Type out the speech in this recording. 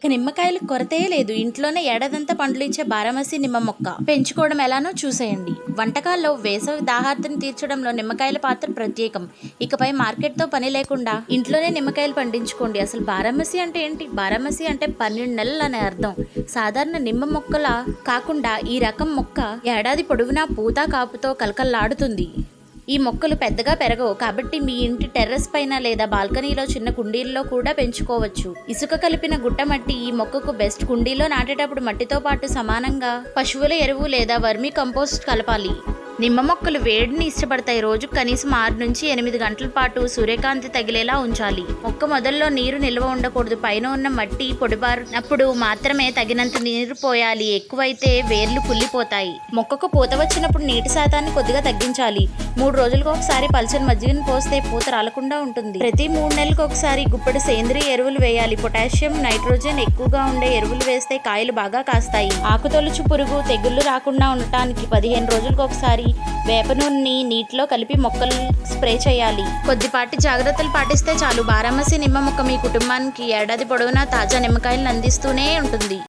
ఇక నిమ్మకాయలు కొరతే లేదు. ఇంట్లోనే ఏడాదంతా పండ్లు ఇచ్చే బారామసి నిమ్మ మొక్క పెంచుకోవడం ఎలానో చూసేయండి. వంటకాల్లో వేసవి దాహార్తిని తీర్చడంలో నిమ్మకాయల పాత్ర ప్రత్యేకం. ఇకపై మార్కెట్తో పని లేకుండా ఇంట్లోనే నిమ్మకాయలు పండించుకోండి. అసలు బారామసి అంటే ఏంటి? బారామసి అంటే 12 నెలలు అనే అర్థం. సాధారణ నిమ్మ మొక్కలా కాకుండా ఈ రకం మొక్క ఏడాది పొడవునా పూత కాపుతో కలకల్లాడుతుంది. ఈ మొక్కలు పెద్దగా పెరగవు కాబట్టి మీ ఇంటి టెర్రస్ పైన లేదా బాల్కనీలో చిన్న కుండీల్లో కూడా పెంచుకోవచ్చు. ఇసుక కలిపిన గుట్ట మట్టి ఈ మొక్కకు బెస్ట్. కుండీలో నాటేటప్పుడు మట్టితో పాటు సమానంగా పశువుల ఎరువు లేదా వర్మీ కంపోస్ట్ కలపాలి. నిమ్మ మొక్కలు వేడిని ఇష్టపడతాయి. రోజుకు కనీసం 6 నుంచి 8 గంటల పాటు సూర్యకాంతి తగిలేలా ఉంచాలి. మొక్క మొదల్లో నీరు నిల్వ ఉండకూడదు. పైన ఉన్న మట్టి పొడిబారినప్పుడు మాత్రమే తగినంత నీరు పోయాలి. ఎక్కువైతే వేర్లు కుళ్ళిపోతాయి. మొక్కకు పూత వచ్చినప్పుడు నీటి శాతాన్ని కొద్దిగా తగ్గించాలి. 3 రోజులకు ఒకసారి పల్చని మజ్జిగను పోస్తే పూత రాలకుండా ఉంటుంది. ప్రతి 3 నెలలకు ఒకసారి గుప్పెడు సేంద్రియ ఎరువులు వేయాలి. పొటాషియం, నైట్రోజన్ ఎక్కువగా ఉండే ఎరువులు వేస్తే కాయలు బాగా కాస్తాయి. ఆకుతొలుచు పురుగు, తెగుళ్లు రాకుండా ఉండటానికి 15 రోజులకు ఒకసారి వేప నూనెని నీటిలో కలిపి మొక్కలు స్ప్రే చేయాలి. కొద్దిపాటి జాగ్రత్తలు పాటిస్తే చాలు. బారామసి నిమ్మ మొక్క మీ కుటుంబానికి ఏడాది పొడవునా తాజా నిమ్మకాయలను అందిస్తూనే ఉంటుంది.